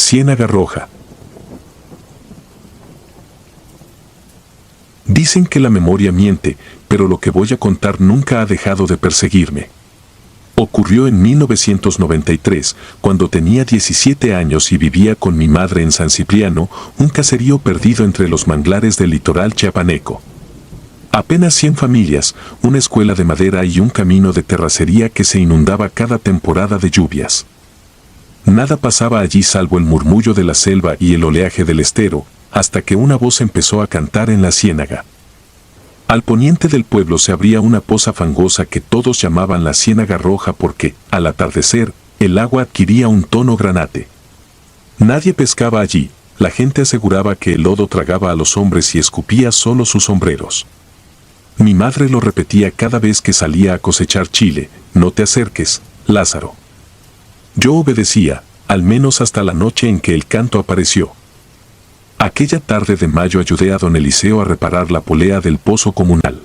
Ciénaga Roja. Dicen que la memoria miente, pero lo que voy a contar nunca ha dejado de perseguirme. Ocurrió en 1993, cuando tenía 17 años y vivía con mi madre en San Cipriano, un caserío perdido entre los manglares del litoral chiapaneco. Apenas 100 familias, una escuela de madera y un camino de terracería que se inundaba cada temporada de lluvias. Nada pasaba allí salvo el murmullo de la selva y el oleaje del estero, hasta que una voz empezó a cantar en la ciénaga. Al poniente del pueblo se abría una poza fangosa que todos llamaban la Ciénaga Roja porque, al atardecer, el agua adquiría un tono granate. Nadie pescaba allí, la gente aseguraba que el lodo tragaba a los hombres y escupía solo sus sombreros. Mi madre lo repetía cada vez que salía a cosechar chile: no te acerques, Lázaro. Yo obedecía, al menos hasta la noche en que el canto apareció. Aquella tarde de mayo ayudé a don Eliseo a reparar la polea del pozo comunal.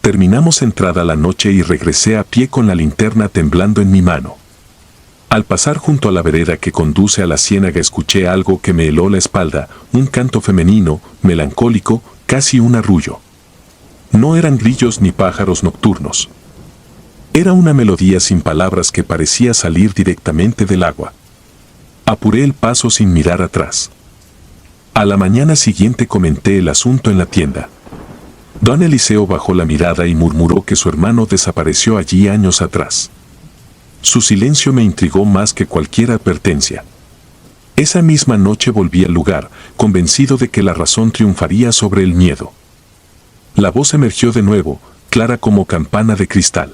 Terminamos entrada la noche y regresé a pie con la linterna temblando en mi mano. Al pasar junto a la vereda que conduce a la ciénaga escuché algo que me heló la espalda, un canto femenino, melancólico, casi un arrullo. No eran grillos ni pájaros nocturnos. Era una melodía sin palabras que parecía salir directamente del agua. Apuré el paso sin mirar atrás. A la mañana siguiente comenté el asunto en la tienda. Don Eliseo bajó la mirada y murmuró que su hermano desapareció allí años atrás. Su silencio me intrigó más que cualquier advertencia. Esa misma noche volví al lugar, convencido de que la razón triunfaría sobre el miedo. La voz emergió de nuevo, clara como campana de cristal.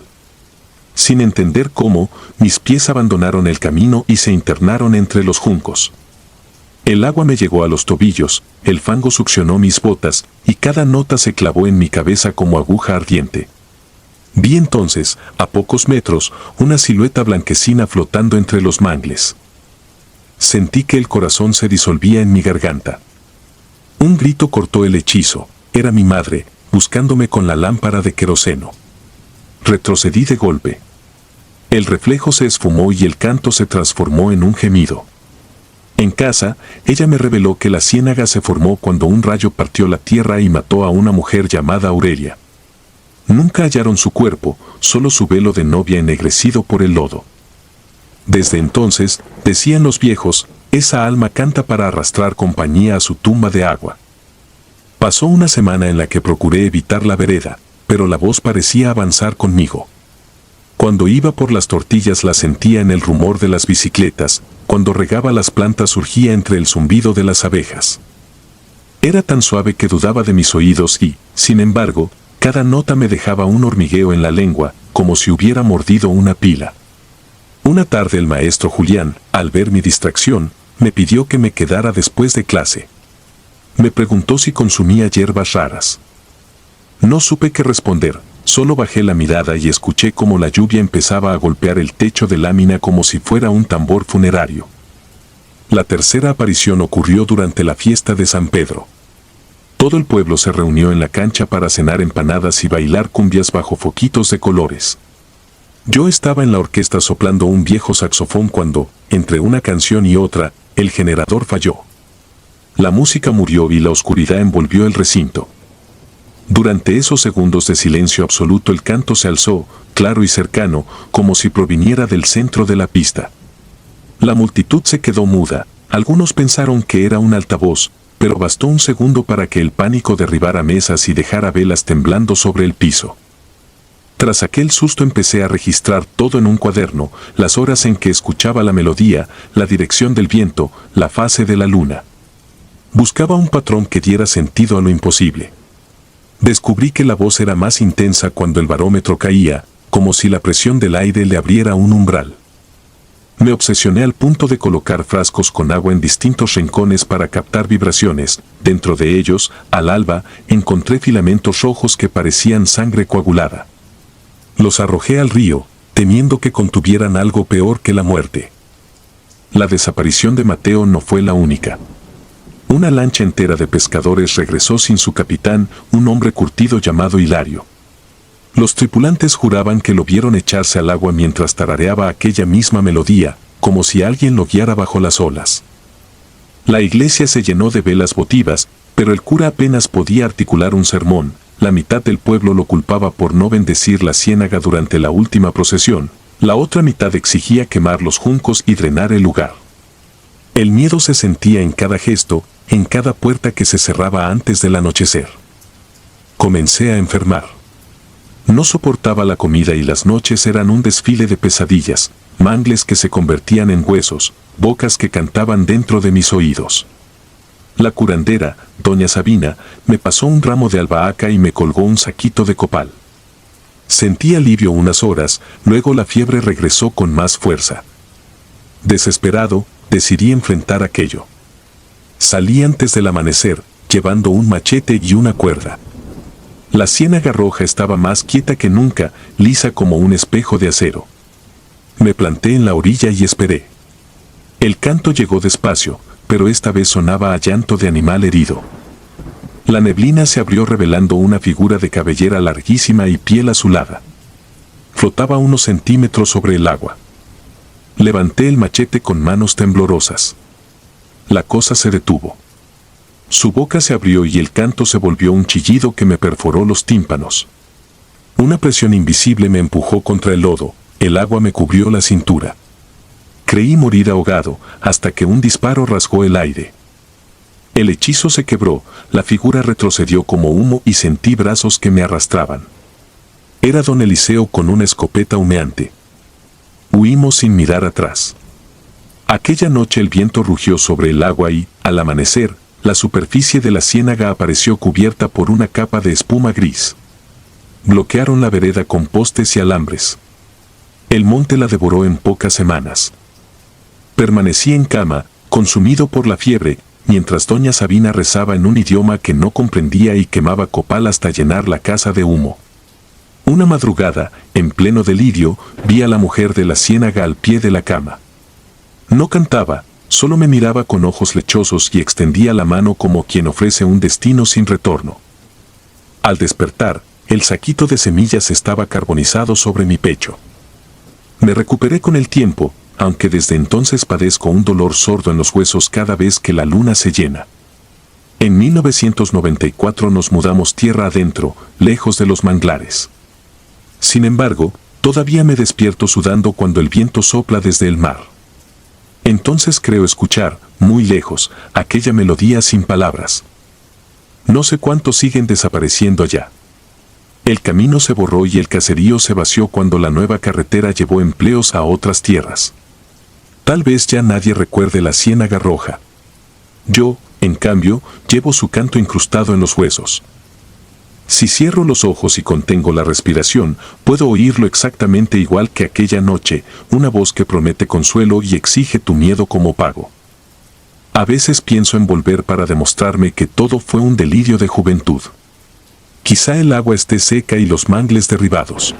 Sin entender cómo, mis pies abandonaron el camino y se internaron entre los juncos. El agua me llegó a los tobillos, el fango succionó mis botas, y cada nota se clavó en mi cabeza como aguja ardiente. Vi entonces, a pocos metros, una silueta blanquecina flotando entre los mangles. Sentí que el corazón se disolvía en mi garganta. Un grito cortó el hechizo. Era mi madre, buscándome con la lámpara de queroseno. Retrocedí de golpe. El reflejo se esfumó y el canto se transformó en un gemido. En casa, ella me reveló que la ciénaga se formó cuando un rayo partió la tierra y mató a una mujer llamada Aurelia. Nunca hallaron su cuerpo, solo su velo de novia ennegrecido por el lodo. Desde entonces, decían los viejos, esa alma canta para arrastrar compañía a su tumba de agua. Pasó una semana en la que procuré evitar la vereda, pero la voz parecía avanzar conmigo. Cuando iba por las tortillas la sentía en el rumor de las bicicletas, cuando regaba las plantas surgía entre el zumbido de las abejas. Era tan suave que dudaba de mis oídos y, sin embargo, cada nota me dejaba un hormigueo en la lengua, como si hubiera mordido una pila. Una tarde el maestro Julián, al ver mi distracción, me pidió que me quedara después de clase. Me preguntó si consumía hierbas raras. No supe qué responder. Solo bajé la mirada y escuché cómo la lluvia empezaba a golpear el techo de lámina como si fuera un tambor funerario. La tercera aparición ocurrió durante la fiesta de San Pedro. Todo el pueblo se reunió en la cancha para cenar empanadas y bailar cumbias bajo foquitos de colores. Yo estaba en la orquesta soplando un viejo saxofón cuando, entre una canción y otra, el generador falló. La música murió y la oscuridad envolvió el recinto. Durante esos segundos de silencio absoluto el canto se alzó, claro y cercano, como si proviniera del centro de la pista. La multitud se quedó muda, algunos pensaron que era un altavoz, pero bastó un segundo para que el pánico derribara mesas y dejara velas temblando sobre el piso. Tras aquel susto empecé a registrar todo en un cuaderno, las horas en que escuchaba la melodía, la dirección del viento, la fase de la luna. Buscaba un patrón que diera sentido a lo imposible. Descubrí que la voz era más intensa cuando el barómetro caía, como si la presión del aire le abriera un umbral. Me obsesioné al punto de colocar frascos con agua en distintos rincones para captar vibraciones. Dentro de ellos, al alba, encontré filamentos rojos que parecían sangre coagulada. Los arrojé al río, temiendo que contuvieran algo peor que la muerte. La desaparición de Mateo no fue la única. Una lancha entera de pescadores regresó sin su capitán, un hombre curtido llamado Hilario. Los tripulantes juraban que lo vieron echarse al agua mientras tarareaba aquella misma melodía, como si alguien lo guiara bajo las olas. La iglesia se llenó de velas votivas, pero el cura apenas podía articular un sermón. La mitad del pueblo lo culpaba por no bendecir la ciénaga durante la última procesión. La otra mitad exigía quemar los juncos y drenar el lugar. El miedo se sentía en cada gesto, en cada puerta que se cerraba antes del anochecer. Comencé a enfermar. No soportaba la comida y las noches eran un desfile de pesadillas, mangles que se convertían en huesos, bocas que cantaban dentro de mis oídos. La curandera, doña Sabina, me pasó un ramo de albahaca y me colgó un saquito de copal. Sentí alivio unas horas, luego la fiebre regresó con más fuerza. Desesperado, decidí enfrentar aquello. Salí antes del amanecer, llevando un machete y una cuerda. La ciénaga roja estaba más quieta que nunca, lisa como un espejo de acero. Me planté en la orilla y esperé. El canto llegó despacio, pero esta vez sonaba a llanto de animal herido. La neblina se abrió revelando una figura de cabellera larguísima y piel azulada. Flotaba unos centímetros sobre el agua. Levanté el machete con manos temblorosas. La cosa se detuvo. Su boca se abrió y el canto se volvió un chillido que me perforó los tímpanos. Una presión invisible me empujó contra el lodo, el agua me cubrió la cintura. Creí morir ahogado, hasta que un disparo rasgó el aire. El hechizo se quebró, la figura retrocedió como humo y sentí brazos que me arrastraban. Era don Eliseo con una escopeta humeante. Huimos sin mirar atrás. Aquella noche el viento rugió sobre el agua y, al amanecer, la superficie de la ciénaga apareció cubierta por una capa de espuma gris. Bloquearon la vereda con postes y alambres. El monte la devoró en pocas semanas. Permanecí en cama, consumido por la fiebre, mientras doña Sabina rezaba en un idioma que no comprendía y quemaba copal hasta llenar la casa de humo. Una madrugada, en pleno delirio, vi a la mujer de la ciénaga al pie de la cama. No cantaba, solo me miraba con ojos lechosos y extendía la mano como quien ofrece un destino sin retorno. Al despertar, el saquito de semillas estaba carbonizado sobre mi pecho. Me recuperé con el tiempo, aunque desde entonces padezco un dolor sordo en los huesos cada vez que la luna se llena. En 1994 nos mudamos tierra adentro, lejos de los manglares. Sin embargo, todavía me despierto sudando cuando el viento sopla desde el mar. Entonces creo escuchar, muy lejos, aquella melodía sin palabras. No sé cuántos siguen desapareciendo allá. El camino se borró y el caserío se vació cuando la nueva carretera llevó empleos a otras tierras. Tal vez ya nadie recuerde la ciénaga roja. Yo, en cambio, llevo su canto incrustado en los huesos. Si cierro los ojos y contengo la respiración, puedo oírlo exactamente igual que aquella noche, una voz que promete consuelo y exige tu miedo como pago. A veces pienso en volver para demostrarme que todo fue un delirio de juventud. Quizá el agua esté seca y los mangles derribados.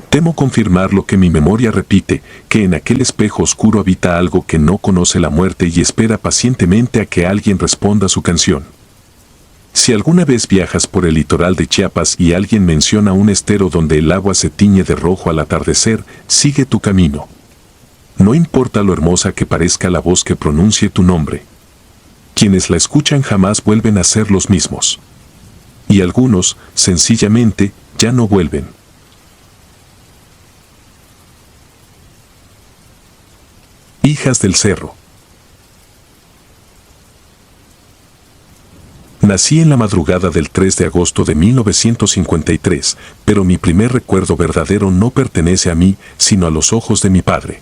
Temo confirmar lo que mi memoria repite, que en aquel espejo oscuro habita algo que no conoce la muerte y espera pacientemente a que alguien responda su canción. Si alguna vez viajas por el litoral de Chiapas y alguien menciona un estero donde el agua se tiñe de rojo al atardecer, sigue tu camino. No importa lo hermosa que parezca la voz que pronuncie tu nombre. Quienes la escuchan jamás vuelven a ser los mismos. Y algunos, sencillamente, ya no vuelven. Hijas del Cerro. Nací en la madrugada del 3 de agosto de 1953, pero mi primer recuerdo verdadero no pertenece a mí, sino a los ojos de mi padre.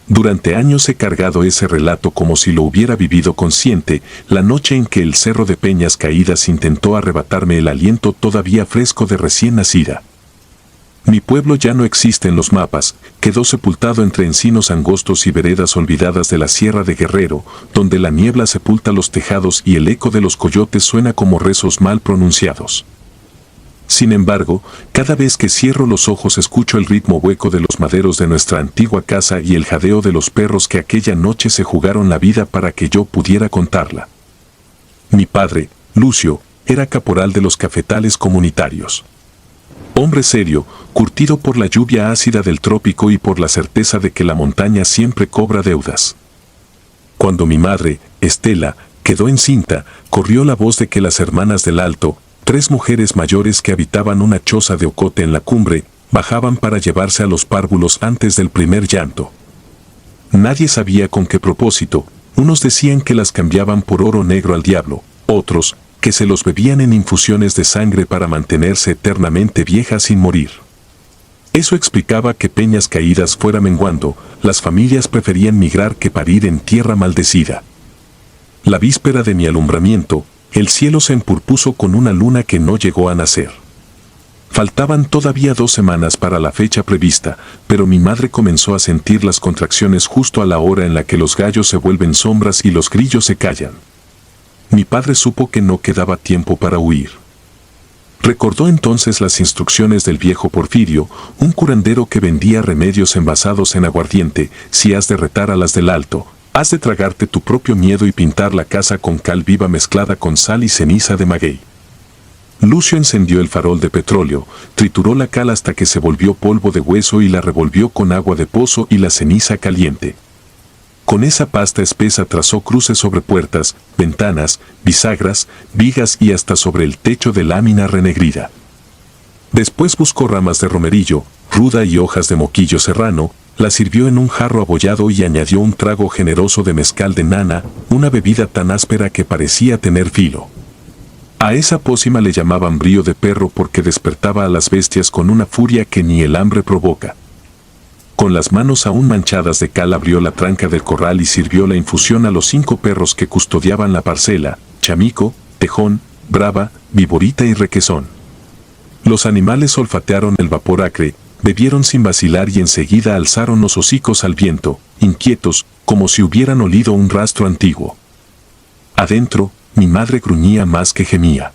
Durante años he cargado ese relato como si lo hubiera vivido consciente, la noche en que el Cerro de Peñas Caídas intentó arrebatarme el aliento todavía fresco de recién nacida. Mi pueblo ya no existe en los mapas, quedó sepultado entre encinos angostos y veredas olvidadas de la Sierra de Guerrero, donde la niebla sepulta los tejados y el eco de los coyotes suena como rezos mal pronunciados. Sin embargo, cada vez que cierro los ojos escucho el ritmo hueco de los maderos de nuestra antigua casa y el jadeo de los perros que aquella noche se jugaron la vida para que yo pudiera contarla. Mi padre, Lucio, era caporal de los cafetales comunitarios. Hombre serio, curtido por la lluvia ácida del trópico y por la certeza de que la montaña siempre cobra deudas. Cuando mi madre, Estela, quedó encinta, corrió la voz de que las hermanas del Alto, 3 mujeres mayores que habitaban una choza de ocote en la cumbre, bajaban para llevarse a los párvulos antes del primer llanto. Nadie sabía con qué propósito. Unos decían que las cambiaban por oro negro al diablo, otros, que se los bebían en infusiones de sangre para mantenerse eternamente viejas sin morir. Eso explicaba que Peñas Caídas fuera menguando, las familias preferían migrar que parir en tierra maldecida. La víspera de mi alumbramiento, el cielo se empurpuso con una luna que no llegó a nacer. Faltaban todavía 2 semanas para la fecha prevista, pero mi madre comenzó a sentir las contracciones justo a la hora en la que los gallos se vuelven sombras y los grillos se callan. Mi padre supo que no quedaba tiempo para huir. Recordó entonces las instrucciones del viejo Porfirio, un curandero que vendía remedios envasados en aguardiente. Si has de retar a las del Alto, has de tragarte tu propio miedo y pintar la casa con cal viva mezclada con sal y ceniza de maguey. Lucio encendió el farol de petróleo, trituró la cal hasta que se volvió polvo de hueso y la revolvió con agua de pozo y la ceniza caliente. Con esa pasta espesa trazó cruces sobre puertas, ventanas, bisagras, vigas y hasta sobre el techo de lámina renegrida. Después buscó ramas de romerillo, ruda y hojas de moquillo serrano, las sirvió en un jarro abollado y añadió un trago generoso de mezcal de nana, una bebida tan áspera que parecía tener filo. A esa pócima le llamaban brío de perro porque despertaba a las bestias con una furia que ni el hambre provoca. Con las manos aún manchadas de cal abrió la tranca del corral y sirvió la infusión a los 5 perros que custodiaban la parcela: Chamico, Tejón, Brava, Viborita y Requesón. Los animales olfatearon el vapor acre, bebieron sin vacilar y enseguida alzaron los hocicos al viento, inquietos, como si hubieran olido un rastro antiguo. Adentro, mi madre gruñía más que gemía.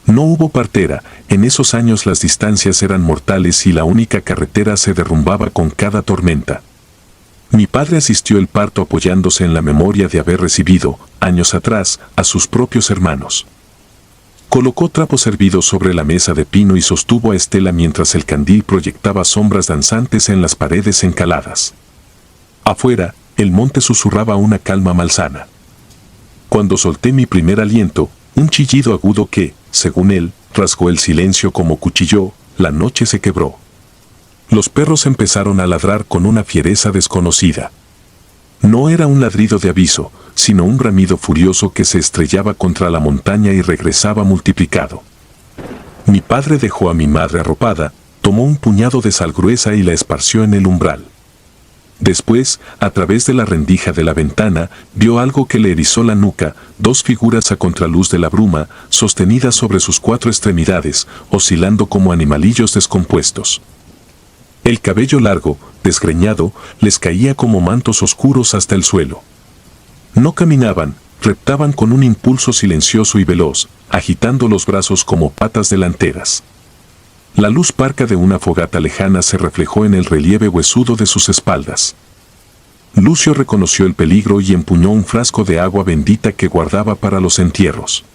No hubo partera, en esos años las distancias eran mortales y la única carretera se derrumbaba con cada tormenta. Mi padre asistió el parto apoyándose en la memoria de haber recibido, años atrás, a sus propios hermanos. Colocó trapos hervidos sobre la mesa de pino y sostuvo a Estela mientras el candil proyectaba sombras danzantes en las paredes encaladas. Afuera, el monte susurraba una calma malsana. Cuando solté mi primer aliento, un chillido agudo que, según él, rasgó el silencio como cuchillo, la noche se quebró. Los perros empezaron a ladrar con una fiereza desconocida. No era un ladrido de aviso, sino un bramido furioso que se estrellaba contra la montaña y regresaba multiplicado. Mi padre dejó a mi madre arropada, tomó un puñado de sal gruesa y la esparció en el umbral. Después, a través de la rendija de la ventana, vio algo que le erizó la nuca: 2 figuras a contraluz de la bruma, sostenidas sobre sus 4 extremidades, oscilando como animalillos descompuestos. El cabello largo, desgreñado, les caía como mantos oscuros hasta el suelo. No caminaban, reptaban con un impulso silencioso y veloz, agitando los brazos como patas delanteras. La luz parca de una fogata lejana se reflejó en el relieve huesudo de sus espaldas. Lucio reconoció el peligro y empuñó un frasco de agua bendita que guardaba para los entierros.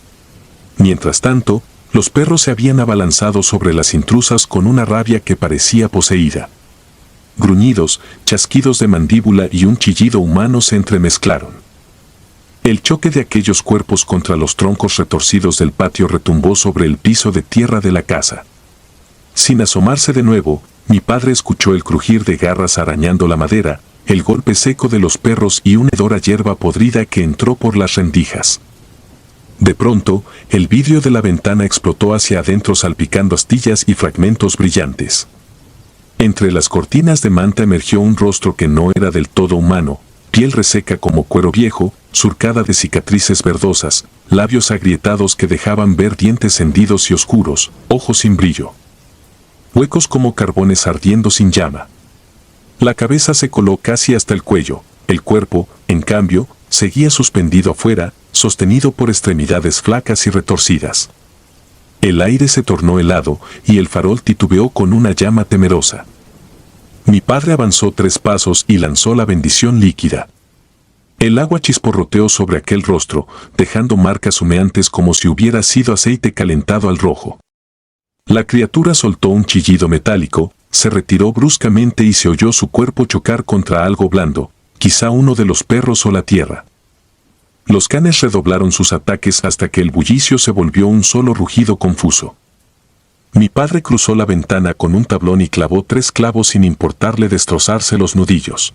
Mientras tanto, los perros se habían abalanzado sobre las intrusas con una rabia que parecía poseída. Gruñidos, chasquidos de mandíbula y un chillido humano se entremezclaron. El choque de aquellos cuerpos contra los troncos retorcidos del patio retumbó sobre el piso de tierra de la casa. Sin asomarse de nuevo, mi padre escuchó el crujir de garras arañando la madera, el golpe seco de los perros y una hedora hierba podrida que entró por las rendijas. De pronto, el vidrio de la ventana explotó hacia adentro salpicando astillas y fragmentos brillantes. Entre las cortinas de manta emergió un rostro que no era del todo humano, piel reseca como cuero viejo, surcada de cicatrices verdosas, labios agrietados que dejaban ver dientes hendidos y oscuros, ojos sin brillo. Huecos como carbones ardiendo sin llama. La cabeza se coló casi hasta el cuello, el cuerpo, en cambio, seguía suspendido afuera, sostenido por extremidades flacas y retorcidas. El aire se tornó helado y el farol titubeó con una llama temerosa. Mi padre avanzó 3 pasos y lanzó la bendición líquida. El agua chisporroteó sobre aquel rostro, dejando marcas humeantes como si hubiera sido aceite calentado al rojo. La criatura soltó un chillido metálico, se retiró bruscamente y se oyó su cuerpo chocar contra algo blando, quizá uno de los perros o la tierra. Los canes redoblaron sus ataques hasta que el bullicio se volvió un solo rugido confuso. Mi padre cruzó la ventana con un tablón y clavó 3 clavos sin importarle destrozarse los nudillos.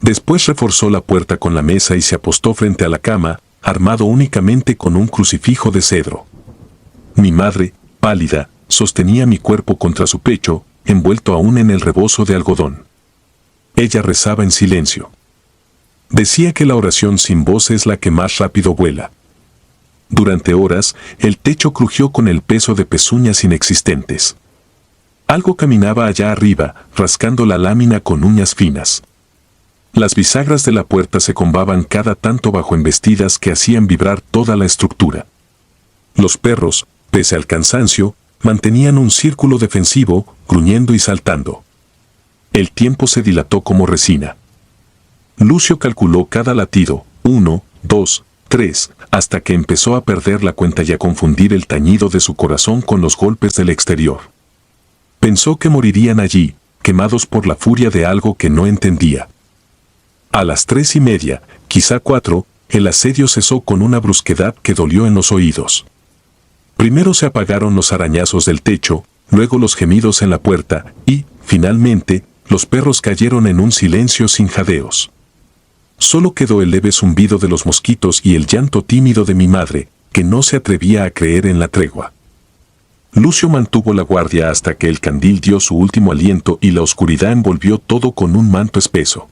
Después reforzó la puerta con la mesa y se apostó frente a la cama, armado únicamente con un crucifijo de cedro. Mi madre, pálida, sostenía mi cuerpo contra su pecho, envuelto aún en el rebozo de algodón. Ella rezaba en silencio. Decía que la oración sin voz es la que más rápido vuela. Durante horas, el techo crujió con el peso de pezuñas inexistentes. Algo caminaba allá arriba, rascando la lámina con uñas finas. Las bisagras de la puerta se combaban cada tanto bajo embestidas que hacían vibrar toda la estructura. Los perros, pese al cansancio, mantenían un círculo defensivo, gruñendo y saltando. El tiempo se dilató como resina. Lucio calculó cada latido, 1, 2, 3, hasta que empezó a perder la cuenta y a confundir el tañido de su corazón con los golpes del exterior. Pensó que morirían allí, quemados por la furia de algo que no entendía. A las 3:30, quizá 4, el asedio cesó con una brusquedad que dolió en los oídos. Primero se apagaron los arañazos del techo, luego los gemidos en la puerta y, finalmente, los perros cayeron en un silencio sin jadeos. Solo quedó el leve zumbido de los mosquitos y el llanto tímido de mi madre, que no se atrevía a creer en la tregua. Lucio mantuvo la guardia hasta que el candil dio su último aliento y la oscuridad envolvió todo con un manto espeso.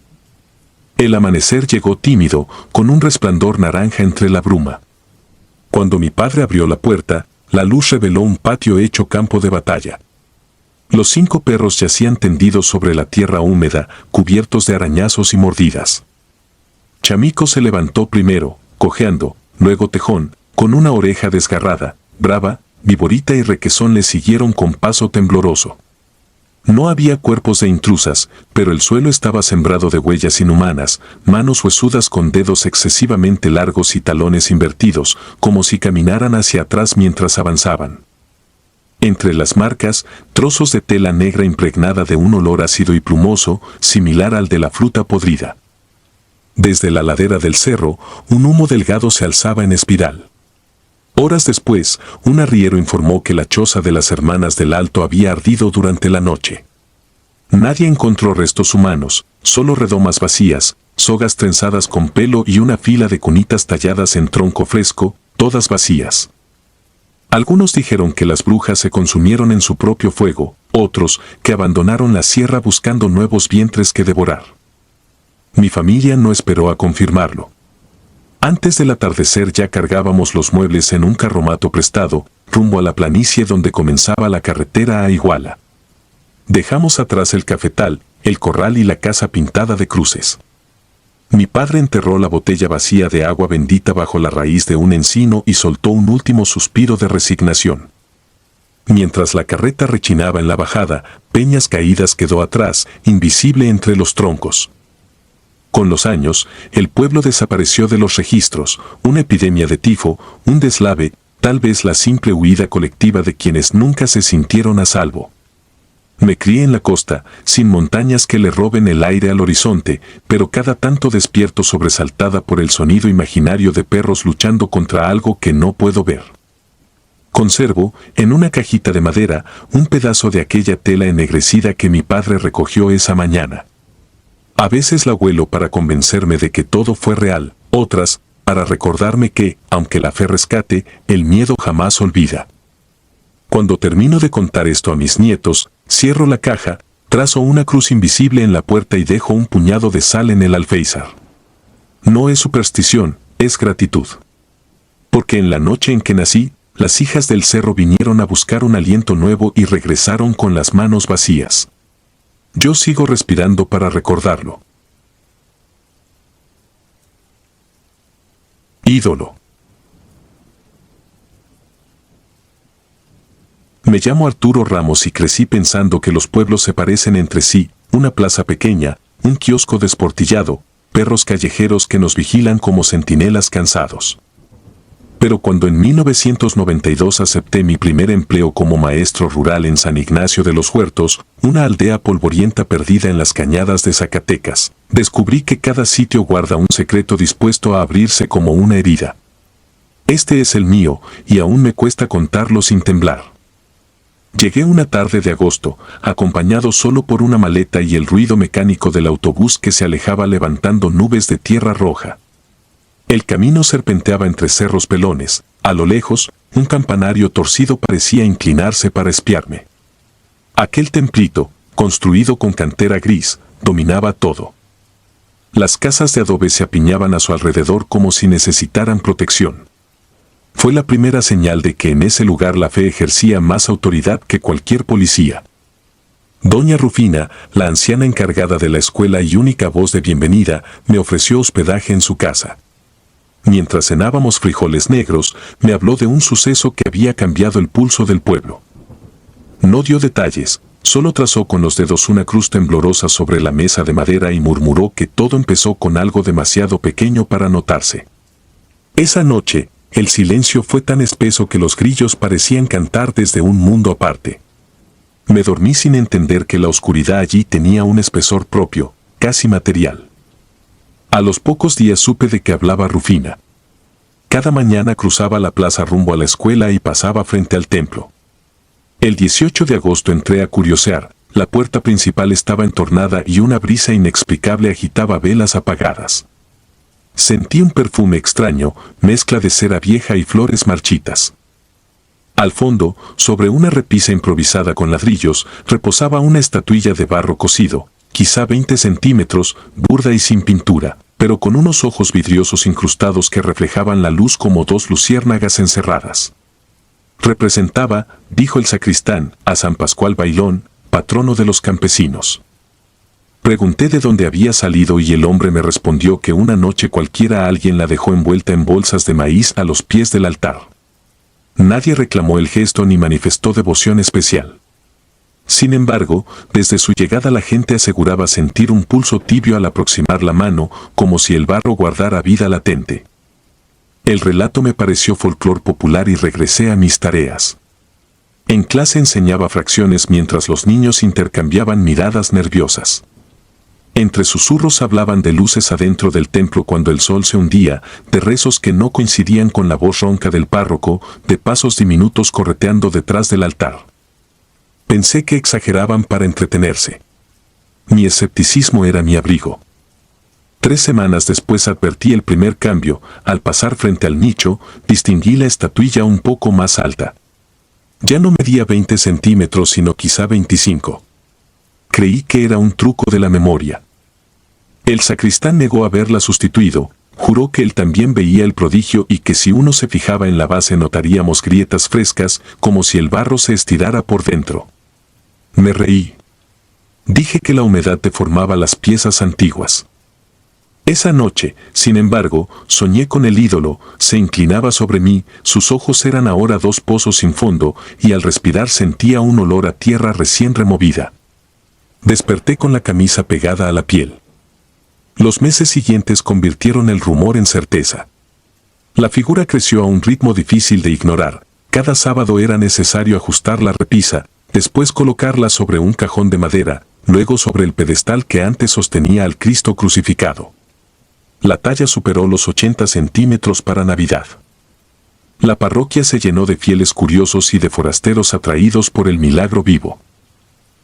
El amanecer llegó tímido, con un resplandor naranja entre la bruma. Cuando mi padre abrió la puerta, la luz reveló un patio hecho campo de batalla. Los 5 perros yacían tendidos sobre la tierra húmeda, cubiertos de arañazos y mordidas. Chamico se levantó primero, cojeando, luego Tejón, con una oreja desgarrada, Brava, Viborita y Requesón le siguieron con paso tembloroso. No había cuerpos de intrusas, pero el suelo estaba sembrado de huellas inhumanas, manos huesudas con dedos excesivamente largos y talones invertidos, como si caminaran hacia atrás mientras avanzaban. Entre las marcas, trozos de tela negra impregnada de un olor ácido y plumoso, similar al de la fruta podrida. Desde la ladera del cerro, un humo delgado se alzaba en espiral. Horas después, un arriero informó que la choza de las hermanas del Alto había ardido durante la noche. Nadie encontró restos humanos, solo redomas vacías, sogas trenzadas con pelo y una fila de cunitas talladas en tronco fresco, todas vacías. Algunos dijeron que las brujas se consumieron en su propio fuego, otros que abandonaron la sierra buscando nuevos vientres que devorar. Mi familia no esperó a confirmarlo. Antes del atardecer ya cargábamos los muebles en un carromato prestado, rumbo a la planicie donde comenzaba la carretera a Iguala. Dejamos atrás el cafetal, el corral y la casa pintada de cruces. Mi padre enterró la botella vacía de agua bendita bajo la raíz de un encino y soltó un último suspiro de resignación. Mientras la carreta rechinaba en la bajada, Peñas Caídas quedó atrás, invisible entre los troncos. Con los años, el pueblo desapareció de los registros, una epidemia de tifo, un deslave, tal vez la simple huida colectiva de quienes nunca se sintieron a salvo. Me crié en la costa, sin montañas que le roben el aire al horizonte, pero cada tanto despierto sobresaltada por el sonido imaginario de perros luchando contra algo que no puedo ver. Conservo, en una cajita de madera, un pedazo de aquella tela ennegrecida que mi padre recogió esa mañana. A veces la huelo para convencerme de que todo fue real, otras, para recordarme que, aunque la fe rescate, el miedo jamás olvida. Cuando termino de contar esto a mis nietos, cierro la caja, trazo una cruz invisible en la puerta y dejo un puñado de sal en el alféizar. No es superstición, es gratitud. Porque en la noche en que nací, las hijas del cerro vinieron a buscar un aliento nuevo y regresaron con las manos vacías. Yo sigo respirando para recordarlo. Ídolo. Me llamo Arturo Ramos y crecí pensando que los pueblos se parecen entre sí, una plaza pequeña, un kiosco desportillado, perros callejeros que nos vigilan como centinelas cansados. Pero cuando en 1992 acepté mi primer empleo como maestro rural en San Ignacio de los Huertos, una aldea polvorienta perdida en las cañadas de Zacatecas, Descubrí que cada sitio guarda un secreto dispuesto a abrirse como una herida. Este es el mío, y aún me cuesta contarlo sin temblar. Llegué una tarde de agosto, acompañado solo por una maleta y el ruido mecánico del autobús que se alejaba levantando nubes de tierra roja. El camino serpenteaba entre cerros pelones. A lo lejos, un campanario torcido parecía inclinarse para espiarme. Aquel templito, construido con cantera gris, dominaba todo. Las casas de adobe se apiñaban a su alrededor como si necesitaran protección. Fue la primera señal de que en ese lugar la fe ejercía más autoridad que cualquier policía. Doña Rufina, la anciana encargada de la escuela y única voz de bienvenida, me ofreció hospedaje en su casa. Mientras cenábamos frijoles negros, me habló de un suceso que había cambiado el pulso del pueblo. No dio detalles, solo trazó con los dedos una cruz temblorosa sobre la mesa de madera y murmuró que todo empezó con algo demasiado pequeño para notarse. Esa noche, el silencio fue tan espeso que los grillos parecían cantar desde un mundo aparte. Me dormí sin entender que la oscuridad allí tenía un espesor propio, casi material. A los pocos días supe de qué hablaba Rufina. Cada mañana cruzaba la plaza rumbo a la escuela y pasaba frente al templo. El 18 de agosto entré a curiosear. La puerta principal estaba entornada y una brisa inexplicable agitaba velas apagadas. Sentí un perfume extraño, mezcla de cera vieja y flores marchitas. Al fondo, sobre una repisa improvisada con ladrillos, reposaba una estatuilla de barro cocido, quizá 20 centímetros, burda y sin pintura, pero con unos ojos vidriosos incrustados que reflejaban la luz como dos luciérnagas encerradas. Representaba, dijo el sacristán, a San Pascual Bailón, patrono de los campesinos. Pregunté de dónde había salido y el hombre me respondió que una noche cualquiera alguien la dejó envuelta en bolsas de maíz a los pies del altar. Nadie reclamó el gesto ni manifestó devoción especial. Sin embargo, desde su llegada la gente aseguraba sentir un pulso tibio al aproximar la mano, como si el barro guardara vida latente. El relato me pareció folclor popular y regresé a mis tareas. En clase enseñaba fracciones mientras los niños intercambiaban miradas nerviosas. Entre susurros hablaban de luces adentro del templo cuando el sol se hundía, de rezos que no coincidían con la voz ronca del párroco, de pasos diminutos correteando detrás del altar. Pensé que exageraban para entretenerse. Mi escepticismo era mi abrigo. 3 semanas después advertí el primer cambio. Al pasar frente al nicho, distinguí la estatuilla un poco más alta. Ya no medía 20 centímetros sino quizá 25. Creí que era un truco de la memoria. El sacristán negó haberla sustituido, juró que él también veía el prodigio y que si uno se fijaba en la base notaríamos grietas frescas, como si el barro se estirara por dentro. Me reí. Dije que la humedad deformaba las piezas antiguas. Esa noche, sin embargo, soñé con el ídolo, se inclinaba sobre mí, sus ojos eran ahora 2 pozos sin fondo, y al respirar sentía un olor a tierra recién removida. Desperté con la camisa pegada a la piel. Los meses siguientes convirtieron el rumor en certeza. La figura creció a un ritmo difícil de ignorar. Cada sábado era necesario ajustar la repisa, después colocarla sobre un cajón de madera, luego sobre el pedestal que antes sostenía al Cristo crucificado. La talla superó los 80 centímetros para Navidad. La parroquia se llenó de fieles curiosos y de forasteros atraídos por el milagro vivo.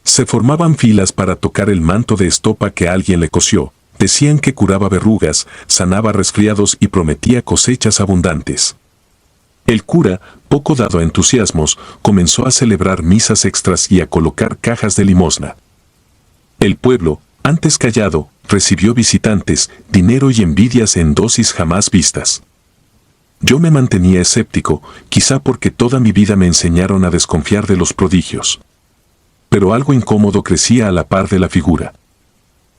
Se formaban filas para tocar el manto de estopa que alguien le cosió. Decían que curaba verrugas, sanaba resfriados y prometía cosechas abundantes. El cura, poco dado a entusiasmos, comenzó a celebrar misas extras y a colocar cajas de limosna. El pueblo, antes callado, recibió visitantes, dinero y envidias en dosis jamás vistas. Yo me mantenía escéptico, quizá porque toda mi vida me enseñaron a desconfiar de los prodigios. Pero algo incómodo crecía a la par de la figura.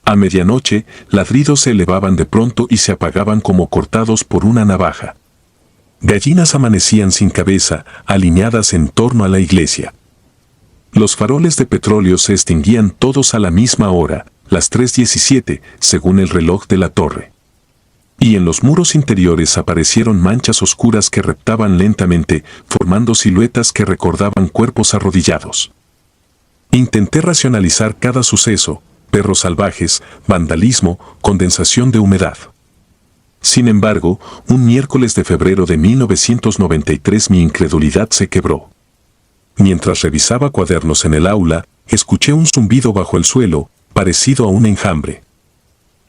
A medianoche, ladridos se elevaban de pronto y se apagaban como cortados por una navaja. Gallinas amanecían sin cabeza, alineadas en torno a la iglesia. Los faroles de petróleo se extinguían todos a la misma hora, las 3:17, según el reloj de la torre. Y en los muros interiores aparecieron manchas oscuras que reptaban lentamente, formando siluetas que recordaban cuerpos arrodillados. Intenté racionalizar cada suceso, perros salvajes, vandalismo, condensación de humedad. Sin embargo, un miércoles de febrero de 1993 mi incredulidad se quebró. Mientras revisaba cuadernos en el aula, escuché un zumbido bajo el suelo, parecido a un enjambre.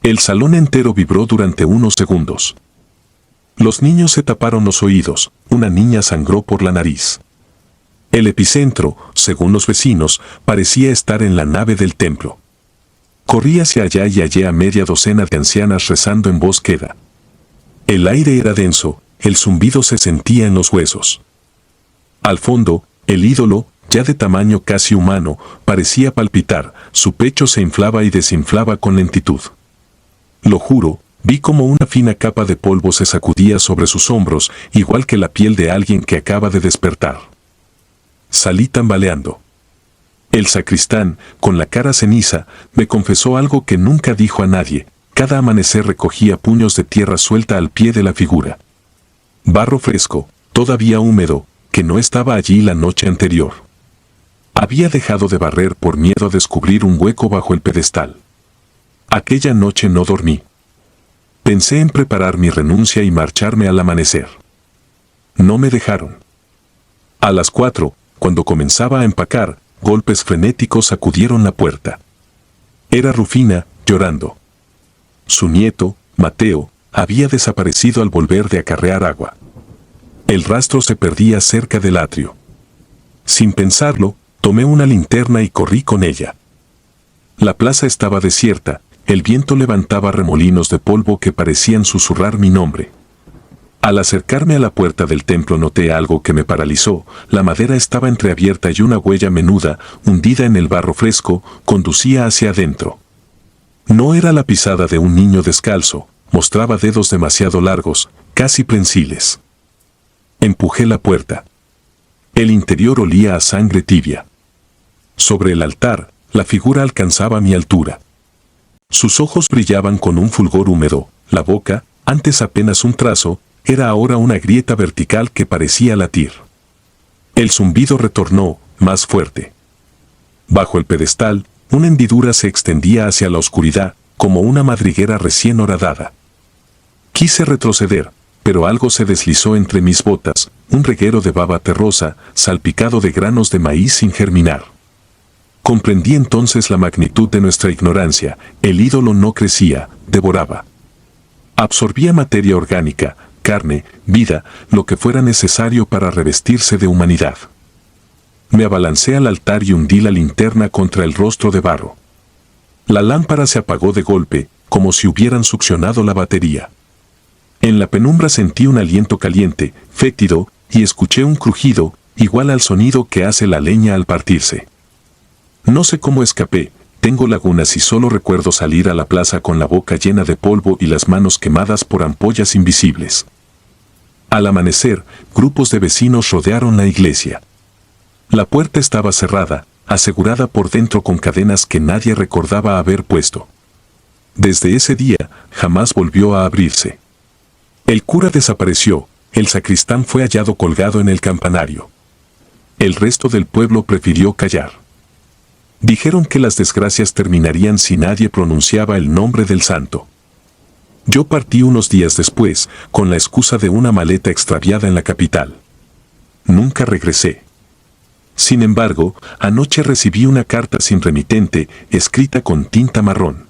El salón entero vibró durante unos segundos. Los niños se taparon los oídos, una niña sangró por la nariz. El epicentro, según los vecinos, parecía estar en la nave del templo. Corrí hacia allá y hallé a media docena de ancianas rezando en voz queda. El aire era denso, el zumbido se sentía en los huesos. Al fondo, el ídolo, ya de tamaño casi humano, parecía palpitar, su pecho se inflaba y desinflaba con lentitud. Lo juro, vi como una fina capa de polvo se sacudía sobre sus hombros, igual que la piel de alguien que acaba de despertar. Salí tambaleando. El sacristán, con la cara ceniza, me confesó algo que nunca dijo a nadie. Cada amanecer recogía puños de tierra suelta al pie de la figura. Barro fresco, todavía húmedo, que no estaba allí la noche anterior. Había dejado de barrer por miedo a descubrir un hueco bajo el pedestal. Aquella noche no dormí. Pensé en preparar mi renuncia y marcharme al amanecer. No me dejaron. A las 4, cuando comenzaba a empacar, golpes frenéticos sacudieron la puerta. Era Rufina, llorando. Su nieto, Mateo, había desaparecido al volver de acarrear agua. El rastro se perdía cerca del atrio. Sin pensarlo, tomé una linterna y corrí con ella. La plaza estaba desierta, el viento levantaba remolinos de polvo que parecían susurrar mi nombre. Al acercarme a la puerta del templo noté algo que me paralizó. La madera estaba entreabierta y una huella menuda, hundida en el barro fresco, conducía hacia adentro. No era la pisada de un niño descalzo, mostraba dedos demasiado largos, casi prensiles. Empujé la puerta. El interior olía a sangre tibia. Sobre el altar, la figura alcanzaba mi altura. Sus ojos brillaban con un fulgor húmedo, la boca, antes apenas un trazo, era ahora una grieta vertical que parecía latir. El zumbido retornó, más fuerte. Bajo el pedestal, una hendidura se extendía hacia la oscuridad, como una madriguera recién horadada. Quise retroceder, pero algo se deslizó entre mis botas, un reguero de baba terrosa, salpicado de granos de maíz sin germinar. Comprendí entonces la magnitud de nuestra ignorancia. El ídolo no crecía, devoraba. Absorbía materia orgánica, carne, vida, lo que fuera necesario para revestirse de humanidad. Me abalancé al altar y hundí la linterna contra el rostro de barro. La lámpara se apagó de golpe, como si hubieran succionado la batería. En la penumbra sentí un aliento caliente, fétido, y escuché un crujido, igual al sonido que hace la leña al partirse. No sé cómo escapé, tengo lagunas y solo recuerdo salir a la plaza con la boca llena de polvo y las manos quemadas por ampollas invisibles. Al amanecer, grupos de vecinos rodearon la iglesia. La puerta estaba cerrada, asegurada por dentro con cadenas que nadie recordaba haber puesto. Desde ese día, jamás volvió a abrirse. El cura desapareció, el sacristán fue hallado colgado en el campanario. El resto del pueblo prefirió callar. Dijeron que las desgracias terminarían si nadie pronunciaba el nombre del santo. Yo partí unos días después, con la excusa de una maleta extraviada en la capital. Nunca regresé. Sin embargo, anoche recibí una carta sin remitente, escrita con tinta marrón.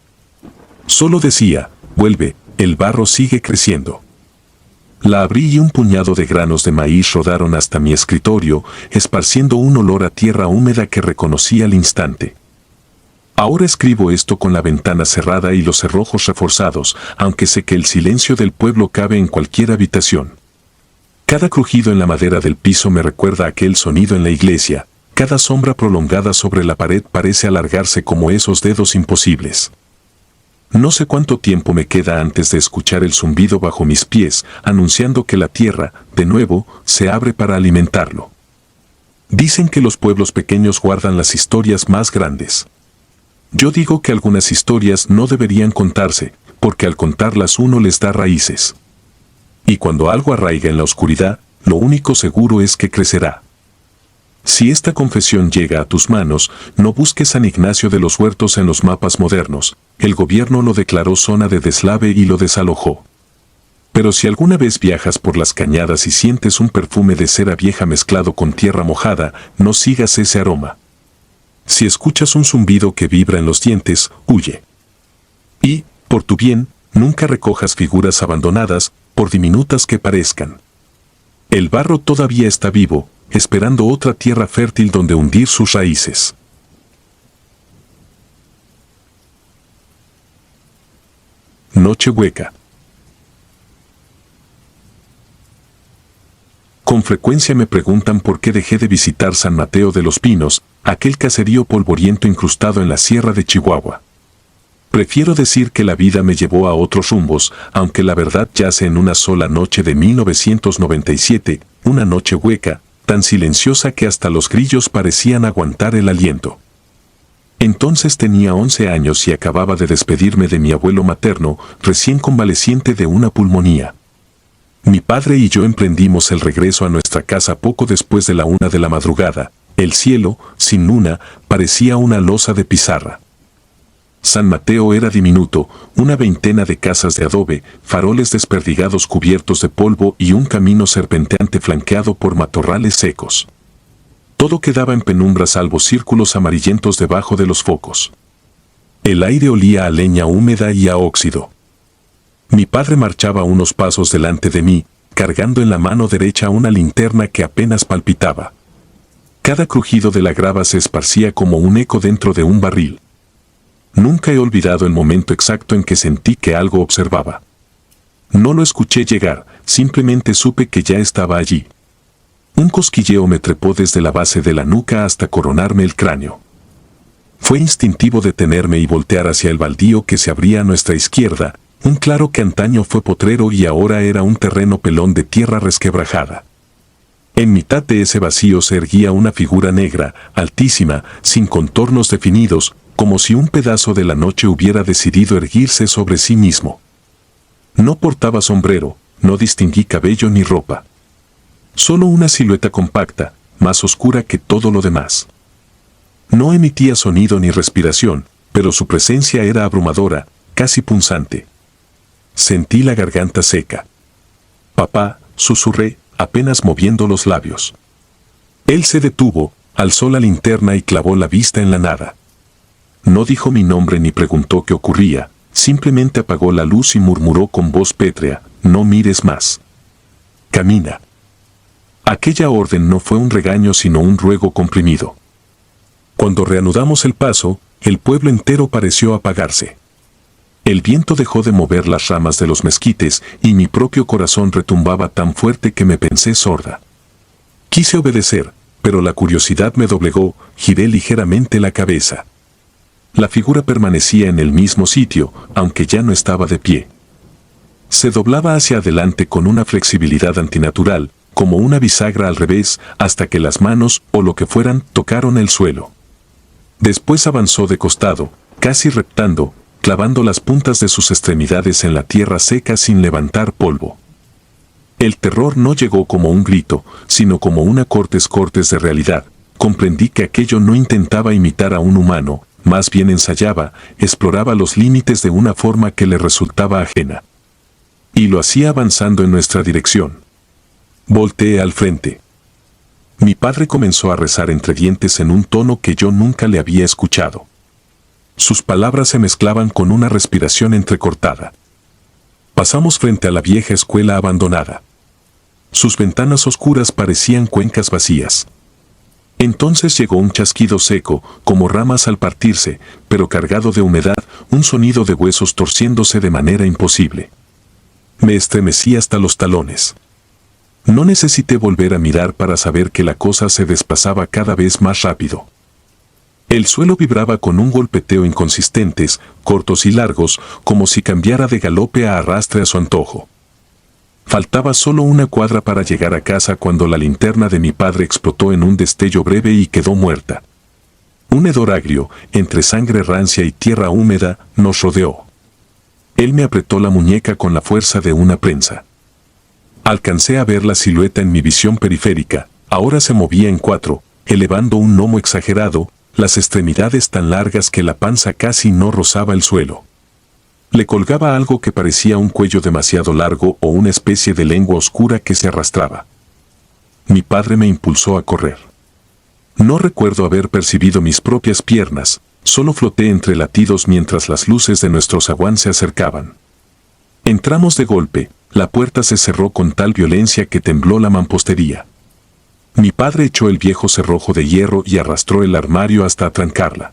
Solo decía, vuelve, el barro sigue creciendo. La abrí y un puñado de granos de maíz rodaron hasta mi escritorio, esparciendo un olor a tierra húmeda que reconocí al instante. Ahora escribo esto con la ventana cerrada y los cerrojos reforzados, aunque sé que el silencio del pueblo cabe en cualquier habitación. Cada crujido en la madera del piso me recuerda aquel sonido en la iglesia, cada sombra prolongada sobre la pared parece alargarse como esos dedos imposibles. No sé cuánto tiempo me queda antes de escuchar el zumbido bajo mis pies, anunciando que la tierra, de nuevo, se abre para alimentarlo. Dicen que los pueblos pequeños guardan las historias más grandes. Yo digo que algunas historias no deberían contarse, porque al contarlas uno les da raíces. Y cuando algo arraiga en la oscuridad, lo único seguro es que crecerá. Si esta confesión llega a tus manos, no busques San Ignacio de los Huertos en los mapas modernos. El gobierno lo declaró zona de deslave y lo desalojó. Pero si alguna vez viajas por las cañadas y sientes un perfume de cera vieja mezclado con tierra mojada, no sigas ese aroma. Si escuchas un zumbido que vibra en los dientes, huye. Y, por tu bien, nunca recojas figuras abandonadas, por diminutas que parezcan. El barro todavía está vivo, esperando otra tierra fértil donde hundir sus raíces. Noche hueca. Con frecuencia me preguntan por qué dejé de visitar San Mateo de los Pinos, aquel caserío polvoriento incrustado en la sierra de Chihuahua. Prefiero decir que la vida me llevó a otros rumbos, aunque la verdad yace en una sola noche de 1997, una noche hueca, tan silenciosa que hasta los grillos parecían aguantar el aliento. Entonces tenía 11 años y acababa de despedirme de mi abuelo materno, recién convaleciente de una pulmonía. Mi padre y yo emprendimos el regreso a nuestra casa poco después de la 1 de la madrugada. El cielo, sin luna, parecía una losa de pizarra. San Mateo era diminuto, una veintena de casas de adobe, faroles desperdigados cubiertos de polvo y un camino serpenteante flanqueado por matorrales secos. Todo quedaba en penumbra salvo círculos amarillentos debajo de los focos. El aire olía a leña húmeda y a óxido. Mi padre marchaba unos pasos delante de mí, cargando en la mano derecha una linterna que apenas palpitaba. Cada crujido de la grava se esparcía como un eco dentro de un barril. Nunca he olvidado el momento exacto en que sentí que algo observaba. No lo escuché llegar, simplemente supe que ya estaba allí. Un cosquilleo me trepó desde la base de la nuca hasta coronarme el cráneo. Fue instintivo detenerme y voltear hacia el baldío que se abría a nuestra izquierda, un claro que antaño fue potrero y ahora era un terreno pelón de tierra resquebrajada. En mitad de ese vacío se erguía una figura negra, altísima, sin contornos definidos, como si un pedazo de la noche hubiera decidido erguirse sobre sí mismo. No portaba sombrero, no distinguí cabello ni ropa. Solo una silueta compacta, más oscura que todo lo demás. No emitía sonido ni respiración, pero su presencia era abrumadora, casi punzante. Sentí la garganta seca. «Papá», susurré, apenas moviendo los labios. Él se detuvo, alzó la linterna y clavó la vista en la nada. No dijo mi nombre ni preguntó qué ocurría, simplemente apagó la luz y murmuró con voz pétrea: «No mires más. Camina». Aquella orden no fue un regaño sino un ruego comprimido. Cuando reanudamos el paso, el pueblo entero pareció apagarse. El viento dejó de mover las ramas de los mezquites y mi propio corazón retumbaba tan fuerte que me pensé sorda. Quise obedecer, pero la curiosidad me doblegó, giré ligeramente la cabeza. La figura permanecía en el mismo sitio, aunque ya no estaba de pie. Se doblaba hacia adelante con una flexibilidad antinatural, como una bisagra al revés, hasta que las manos, o lo que fueran, tocaron el suelo. Después avanzó de costado, casi reptando, clavando las puntas de sus extremidades en la tierra seca sin levantar polvo. El terror no llegó como un grito, sino como una cortes de realidad. Comprendí que aquello no intentaba imitar a un humano, más bien ensayaba, exploraba los límites de una forma que le resultaba ajena. Y lo hacía avanzando en nuestra dirección. Volteé al frente. Mi padre comenzó a rezar entre dientes en un tono que yo nunca le había escuchado. Sus palabras se mezclaban con una respiración entrecortada. Pasamos frente a la vieja escuela abandonada. Sus ventanas oscuras parecían cuencas vacías. Entonces llegó un chasquido seco, como ramas al partirse, pero cargado de humedad, un sonido de huesos torciéndose de manera imposible. Me estremecí hasta los talones. No necesité volver a mirar para saber que la cosa se desplazaba cada vez más rápido. El suelo vibraba con un golpeteo inconsistentes, cortos y largos, como si cambiara de galope a arrastre a su antojo. Faltaba solo una cuadra para llegar a casa cuando la linterna de mi padre explotó en un destello breve y quedó muerta. Un hedor agrio, entre sangre rancia y tierra húmeda, nos rodeó. Él me apretó la muñeca con la fuerza de una prensa. Alcancé a ver la silueta en mi visión periférica, ahora se movía en cuatro, elevando un lomo exagerado, las extremidades tan largas que la panza casi no rozaba el suelo. Le colgaba algo que parecía un cuello demasiado largo o una especie de lengua oscura que se arrastraba. Mi padre me impulsó a correr. No recuerdo haber percibido mis propias piernas, solo floté entre latidos mientras las luces de nuestro zaguán se acercaban. Entramos de golpe, la puerta se cerró con tal violencia que tembló la mampostería. Mi padre echó el viejo cerrojo de hierro y arrastró el armario hasta atrancarla.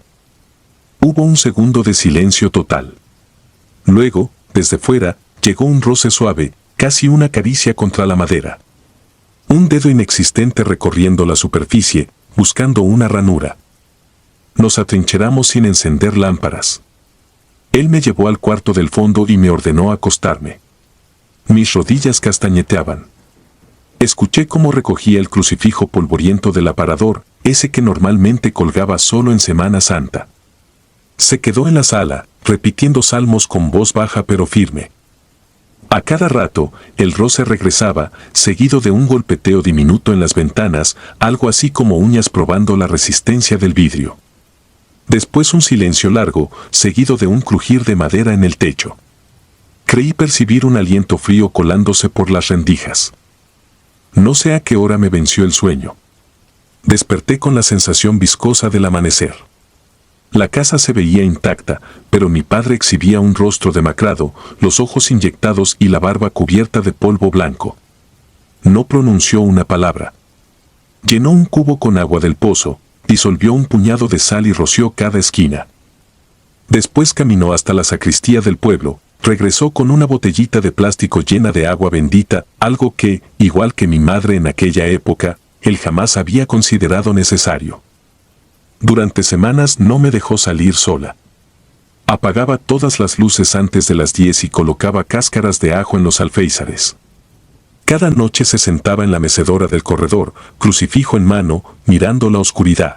Hubo un segundo de silencio total. Luego, desde fuera, llegó un roce suave, casi una caricia contra la madera. Un dedo inexistente recorriendo la superficie, buscando una ranura. Nos atrincheramos sin encender lámparas. Él me llevó al cuarto del fondo y me ordenó acostarme. Mis rodillas castañeteaban. Escuché cómo recogía el crucifijo polvoriento del aparador, ese que normalmente colgaba solo en Semana Santa. Se quedó en la sala, repitiendo salmos con voz baja pero firme. A cada rato, el roce regresaba, seguido de un golpeteo diminuto en las ventanas, algo así como uñas probando la resistencia del vidrio. Después un silencio largo, seguido de un crujir de madera en el techo. Creí percibir un aliento frío colándose por las rendijas. No sé a qué hora me venció el sueño. Desperté con la sensación viscosa del amanecer. La casa se veía intacta, pero mi padre exhibía un rostro demacrado, los ojos inyectados y la barba cubierta de polvo blanco. No pronunció una palabra. Llenó un cubo con agua del pozo, disolvió un puñado de sal y roció cada esquina. Después caminó hasta la sacristía del pueblo, regresó con una botellita de plástico llena de agua bendita, algo que, igual que mi madre en aquella época, él jamás había considerado necesario. Durante semanas no me dejó salir sola. Apagaba todas las luces antes de las 10 y colocaba cáscaras de ajo en los alféizares. Cada noche se sentaba en la mecedora del corredor, crucifijo en mano, mirando la oscuridad.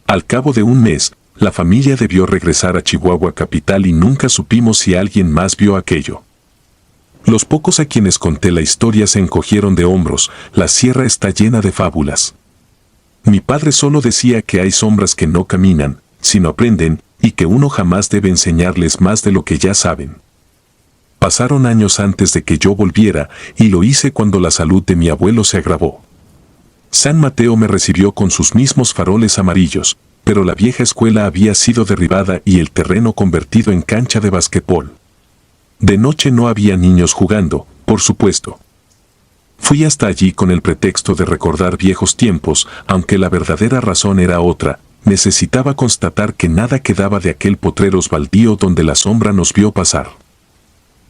Al cabo de un mes, la familia debió regresar a Chihuahua capital y nunca supimos si alguien más vio aquello. Los pocos a quienes conté la historia se encogieron de hombros, la sierra está llena de fábulas. Mi padre solo decía que hay sombras que no caminan, sino aprenden, y que uno jamás debe enseñarles más de lo que ya saben. Pasaron años antes de que yo volviera, y lo hice cuando la salud de mi abuelo se agravó. San Mateo me recibió con sus mismos faroles amarillos, pero la vieja escuela había sido derribada y el terreno convertido en cancha de basquetbol. De noche no había niños jugando, por supuesto. Fui hasta allí con el pretexto de recordar viejos tiempos, aunque la verdadera razón era otra, necesitaba constatar que nada quedaba de aquel potreros baldío donde la sombra nos vio pasar.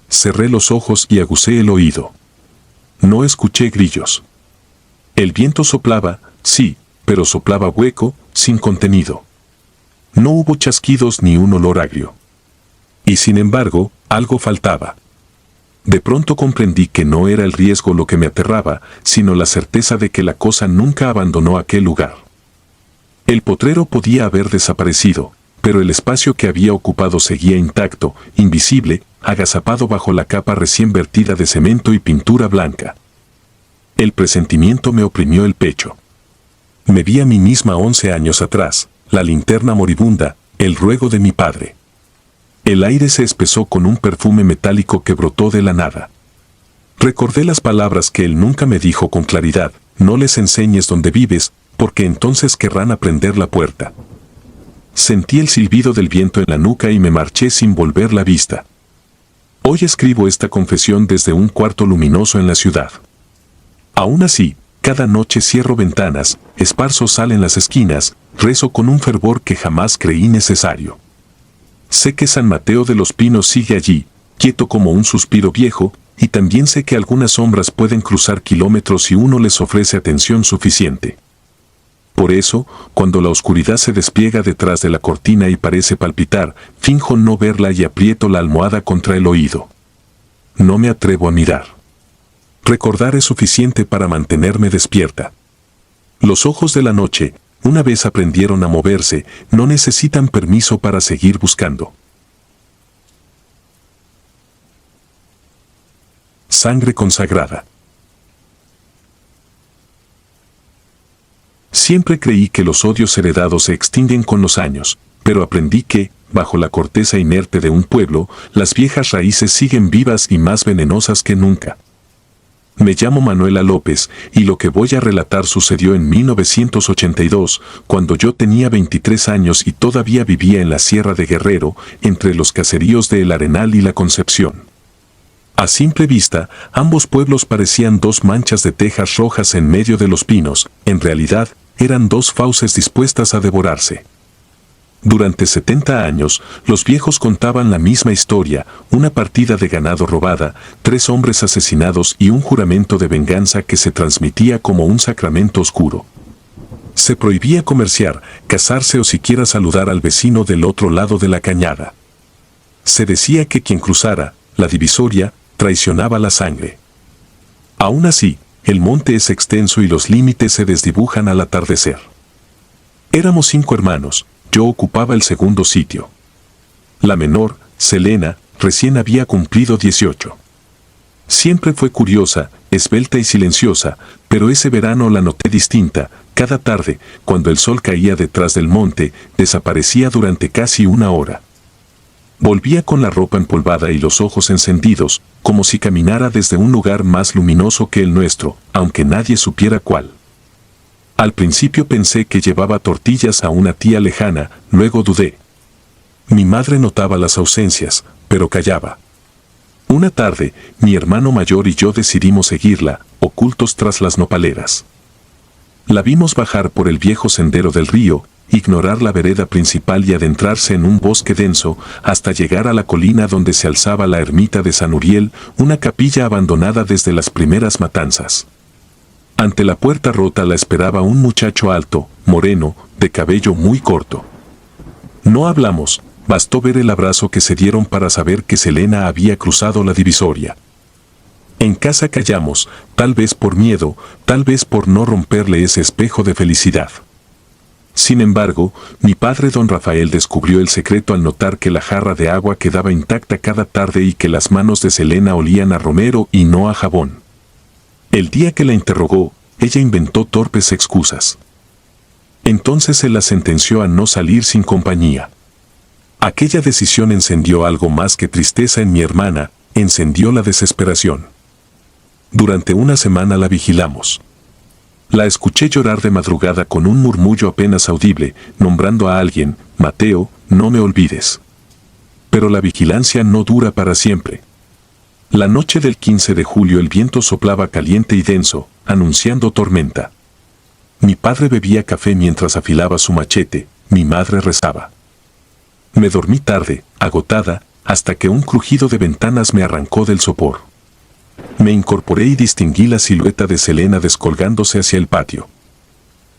Cerré los ojos y agucé el oído. No escuché grillos. El viento soplaba, sí, pero soplaba hueco, sin contenido. No hubo chasquidos ni un olor agrio. Y sin embargo, algo faltaba. De pronto comprendí que no era el riesgo lo que me aterraba, sino la certeza de que la cosa nunca abandonó aquel lugar. El potrero podía haber desaparecido, pero el espacio que había ocupado seguía intacto, invisible, agazapado bajo la capa recién vertida de cemento y pintura blanca. El presentimiento me oprimió el pecho. Me vi a mí misma 11 años atrás, la linterna moribunda, el ruego de mi padre. El aire se espesó con un perfume metálico que brotó de la nada. Recordé las palabras que él nunca me dijo con claridad: no les enseñes dónde vives, porque entonces querrán aprender la puerta. Sentí el silbido del viento en la nuca y me marché sin volver la vista. Hoy escribo esta confesión desde un cuarto luminoso en la ciudad. Aún así, cada noche cierro ventanas, esparzo sal en las esquinas, rezo con un fervor que jamás creí necesario. Sé que San Mateo de los Pinos sigue allí, quieto como un suspiro viejo, y también sé que algunas sombras pueden cruzar kilómetros si uno les ofrece atención suficiente. Por eso, cuando la oscuridad se despliega detrás de la cortina y parece palpitar, finjo no verla y aprieto la almohada contra el oído. No me atrevo a mirar. Recordar es suficiente para mantenerme despierta. Los ojos de la noche, una vez aprendieron a moverse, no necesitan permiso para seguir buscando. Sangre consagrada. Siempre creí que los odios heredados se extinguen con los años, pero aprendí que, bajo la corteza inerte de un pueblo, las viejas raíces siguen vivas y más venenosas que nunca. Me llamo Manuela López y lo que voy a relatar sucedió en 1982, cuando yo tenía 23 años y todavía vivía en la Sierra de Guerrero, entre los caseríos de El Arenal y La Concepción. A simple vista, ambos pueblos parecían dos manchas de tejas rojas en medio de los pinos, en realidad, eran dos fauces dispuestas a devorarse. Durante 70 años, los viejos contaban la misma historia, una partida de ganado robada, 3 hombres asesinados y un juramento de venganza que se transmitía como un sacramento oscuro. Se prohibía comerciar, casarse o siquiera saludar al vecino del otro lado de la cañada. Se decía que quien cruzara la divisoria traicionaba la sangre. Aún así, el monte es extenso y los límites se desdibujan al atardecer. Éramos 5 hermanos. Yo ocupaba el segundo sitio. La menor, Selena, recién había cumplido 18. Siempre fue curiosa, esbelta y silenciosa, pero ese verano la noté distinta. Cada tarde, cuando el sol caía detrás del monte, desaparecía durante casi una hora. Volvía con la ropa empolvada y los ojos encendidos, como si caminara desde un lugar más luminoso que el nuestro, aunque nadie supiera cuál. Al principio pensé que llevaba tortillas a una tía lejana, luego dudé. Mi madre notaba las ausencias, pero callaba. Una tarde, mi hermano mayor y yo decidimos seguirla, ocultos tras las nopaleras. La vimos bajar por el viejo sendero del río, ignorar la vereda principal y adentrarse en un bosque denso, hasta llegar a la colina donde se alzaba la ermita de San Uriel, una capilla abandonada desde las primeras matanzas. Ante la puerta rota la esperaba un muchacho alto, moreno, de cabello muy corto. No hablamos, bastó ver el abrazo que se dieron para saber que Selena había cruzado la divisoria. En casa callamos, tal vez por miedo, tal vez por no romperle ese espejo de felicidad. Sin embargo, mi padre don Rafael descubrió el secreto al notar que la jarra de agua quedaba intacta cada tarde y que las manos de Selena olían a romero y no a jabón. El día que la interrogó, ella inventó torpes excusas. Entonces se la sentenció a no salir sin compañía. Aquella decisión encendió algo más que tristeza en mi hermana, encendió la desesperación. Durante una semana la vigilamos. La escuché llorar de madrugada con un murmullo apenas audible, nombrando a alguien, Mateo, no me olvides. Pero la vigilancia no dura para siempre. La noche del 15 de julio el viento soplaba caliente y denso, anunciando tormenta. Mi padre bebía café mientras afilaba su machete, mi madre rezaba. Me dormí tarde, agotada, hasta que un crujido de ventanas me arrancó del sopor. Me incorporé y distinguí la silueta de Selena descolgándose hacia el patio.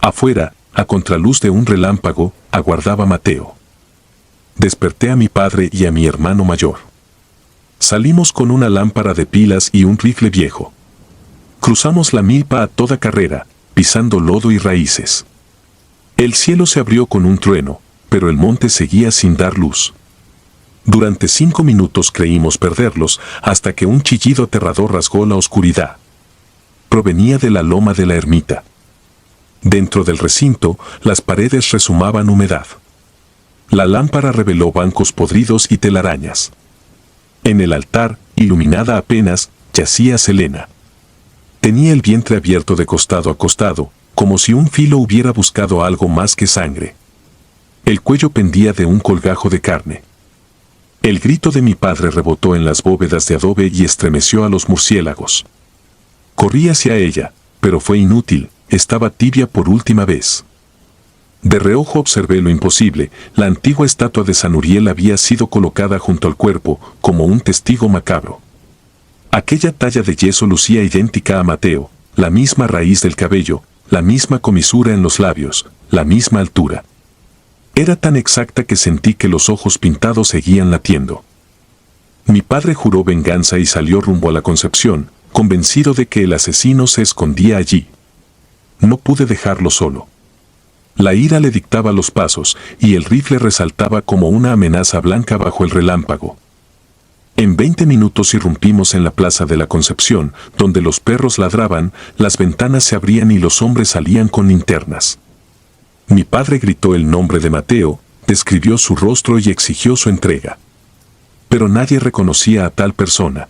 Afuera, a contraluz de un relámpago, aguardaba Mateo. Desperté a mi padre y a mi hermano mayor. Salimos con una lámpara de pilas y un rifle viejo. Cruzamos la milpa a toda carrera, pisando lodo y raíces. El cielo se abrió con un trueno, pero el monte seguía sin dar luz. Durante 5 minutos creímos perderlos, hasta que un chillido aterrador rasgó la oscuridad. Provenía de la loma de la ermita. Dentro del recinto, las paredes rezumaban humedad. La lámpara reveló bancos podridos y telarañas. En el altar, iluminada apenas, yacía Selena. Tenía el vientre abierto de costado a costado, como si un filo hubiera buscado algo más que sangre. El cuello pendía de un colgajo de carne. El grito de mi padre rebotó en las bóvedas de adobe y estremeció a los murciélagos. Corrí hacia ella, pero fue inútil, estaba tibia por última vez. De reojo observé lo imposible, la antigua estatua de San Uriel había sido colocada junto al cuerpo, como un testigo macabro. Aquella talla de yeso lucía idéntica a Mateo, la misma raíz del cabello, la misma comisura en los labios, la misma altura. Era tan exacta que sentí que los ojos pintados seguían latiendo. Mi padre juró venganza y salió rumbo a la Concepción, convencido de que el asesino se escondía allí. No pude dejarlo solo. La ira le dictaba los pasos, y el rifle resaltaba como una amenaza blanca bajo el relámpago. En 20 minutos irrumpimos en la plaza de la Concepción, donde los perros ladraban, las ventanas se abrían y los hombres salían con linternas. Mi padre gritó el nombre de Mateo, describió su rostro y exigió su entrega. Pero nadie reconocía a tal persona.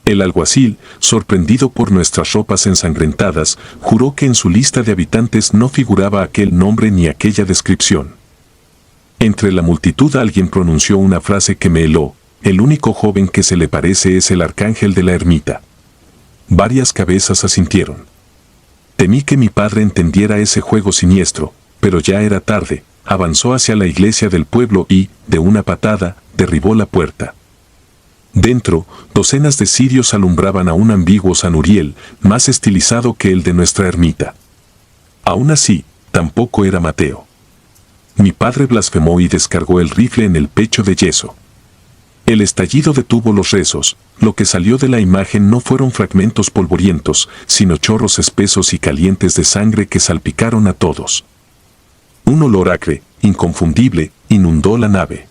El alguacil, sorprendido por nuestras ropas ensangrentadas, juró que en su lista de habitantes no figuraba aquel nombre ni aquella descripción. Entre la multitud alguien pronunció una frase que me heló: el único joven que se le parece es el arcángel de la ermita. Varias cabezas asintieron. Temí que mi padre entendiera ese juego siniestro, pero ya era tarde. Avanzó hacia la iglesia del pueblo y, de una patada, derribó la puerta. Dentro, docenas de cirios alumbraban a un ambiguo San Uriel, más estilizado que el de nuestra ermita. Aún así, tampoco era Mateo. Mi padre blasfemó y descargó el rifle en el pecho de yeso. El estallido detuvo los rezos. Lo que salió de la imagen no fueron fragmentos polvorientos, sino chorros espesos y calientes de sangre que salpicaron a todos. Un olor acre, inconfundible, inundó la nave.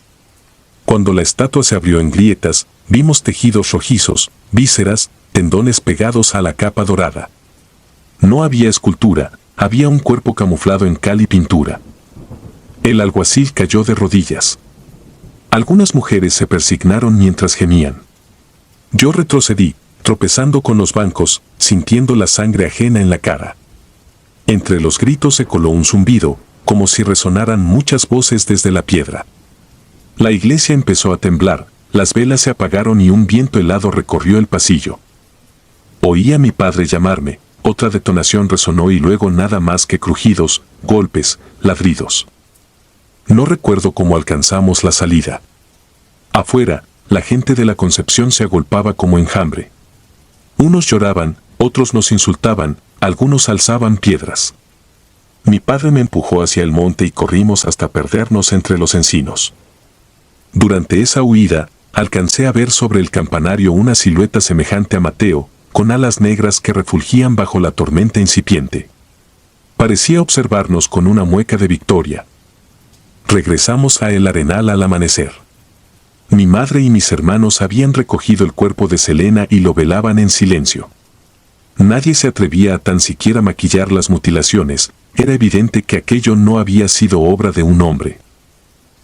Cuando la estatua se abrió en grietas, vimos tejidos rojizos, vísceras, tendones pegados a la capa dorada. No había escultura, había un cuerpo camuflado en cal y pintura. El alguacil cayó de rodillas. Algunas mujeres se persignaron mientras gemían. Yo retrocedí, tropezando con los bancos, sintiendo la sangre ajena en la cara. Entre los gritos se coló un zumbido, como si resonaran muchas voces desde la piedra. La iglesia empezó a temblar, las velas se apagaron y un viento helado recorrió el pasillo. Oí a mi padre llamarme, otra detonación resonó y luego nada más que crujidos, golpes, ladridos. No recuerdo cómo alcanzamos la salida. Afuera, la gente de la Concepción se agolpaba como enjambre. Unos lloraban, otros nos insultaban, algunos alzaban piedras. Mi padre me empujó hacia el monte y corrimos hasta perdernos entre los encinos. Durante esa huida, alcancé a ver sobre el campanario una silueta semejante a Mateo, con alas negras que refulgían bajo la tormenta incipiente. Parecía observarnos con una mueca de victoria. Regresamos a El Arenal al amanecer. Mi madre y mis hermanos habían recogido el cuerpo de Selena y lo velaban en silencio. Nadie se atrevía a tan siquiera maquillar las mutilaciones. Era evidente que aquello no había sido obra de un hombre.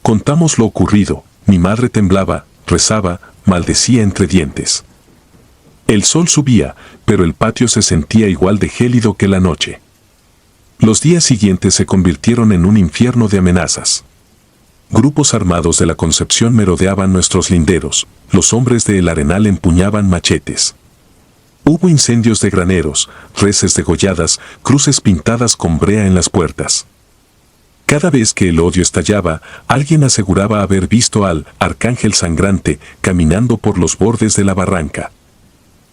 Contamos lo ocurrido. Mi madre temblaba, rezaba, maldecía entre dientes. El sol subía, pero el patio se sentía igual de gélido que la noche. Los días siguientes se convirtieron en un infierno de amenazas. Grupos armados de la Concepción merodeaban nuestros linderos, los hombres de El Arenal empuñaban machetes. Hubo incendios de graneros, reses degolladas, cruces pintadas con brea en las puertas. Cada vez que el odio estallaba, alguien aseguraba haber visto al arcángel sangrante caminando por los bordes de la barranca.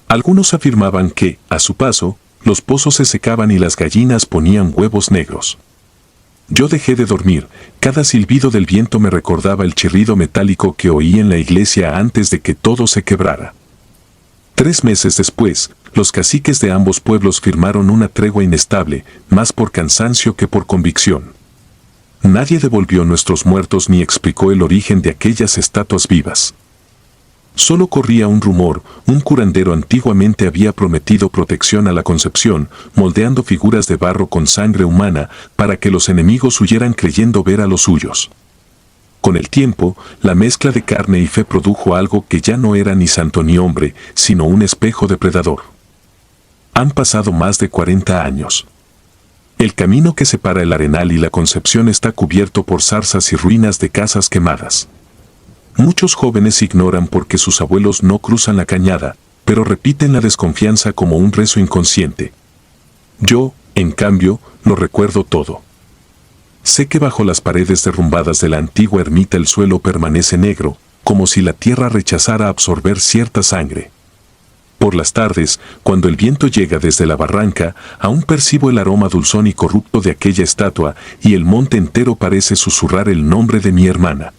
Algunos afirmaban que, a su paso, los pozos se secaban y las gallinas ponían huevos negros. Yo dejé de dormir, cada silbido del viento me recordaba el chirrido metálico que oí en la iglesia antes de que todo se quebrara. 3 meses después, los caciques de ambos pueblos firmaron una tregua inestable, más por cansancio que por convicción. Nadie devolvió nuestros muertos ni explicó el origen de aquellas estatuas vivas. Solo corría un rumor: un curandero antiguamente había prometido protección a la Concepción, moldeando figuras de barro con sangre humana para que los enemigos huyeran creyendo ver a los suyos. Con el tiempo, la mezcla de carne y fe produjo algo que ya no era ni santo ni hombre, sino un espejo depredador. Han pasado más de 40 años. El camino que separa El Arenal y la Concepción está cubierto por zarzas y ruinas de casas quemadas. Muchos jóvenes ignoran por qué sus abuelos no cruzan la cañada, pero repiten la desconfianza como un rezo inconsciente. Yo, en cambio, lo recuerdo todo. Sé que bajo las paredes derrumbadas de la antigua ermita el suelo permanece negro, como si la tierra rechazara absorber cierta sangre. Por las tardes, cuando el viento llega desde la barranca, aún percibo el aroma dulzón y corrupto de aquella estatua, y el monte entero parece susurrar el nombre de mi hermana.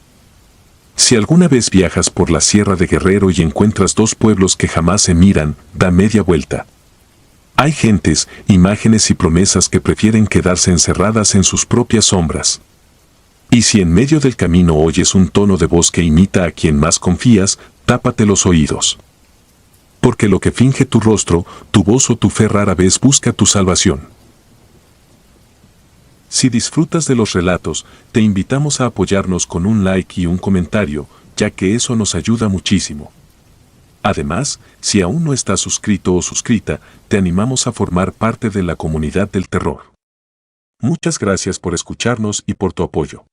Si alguna vez viajas por la Sierra de Guerrero y encuentras 2 pueblos que jamás se miran, da media vuelta. Hay gentes, imágenes y promesas que prefieren quedarse encerradas en sus propias sombras. Y si en medio del camino oyes un tono de voz que imita a quien más confías, tápate los oídos. Porque lo que finge tu rostro, tu voz o tu fe rara vez busca tu salvación. Si disfrutas de los relatos, te invitamos a apoyarnos con un like y un comentario, ya que eso nos ayuda muchísimo. Además, si aún no estás suscrito o suscrita, te animamos a formar parte de la comunidad del terror. Muchas gracias por escucharnos y por tu apoyo.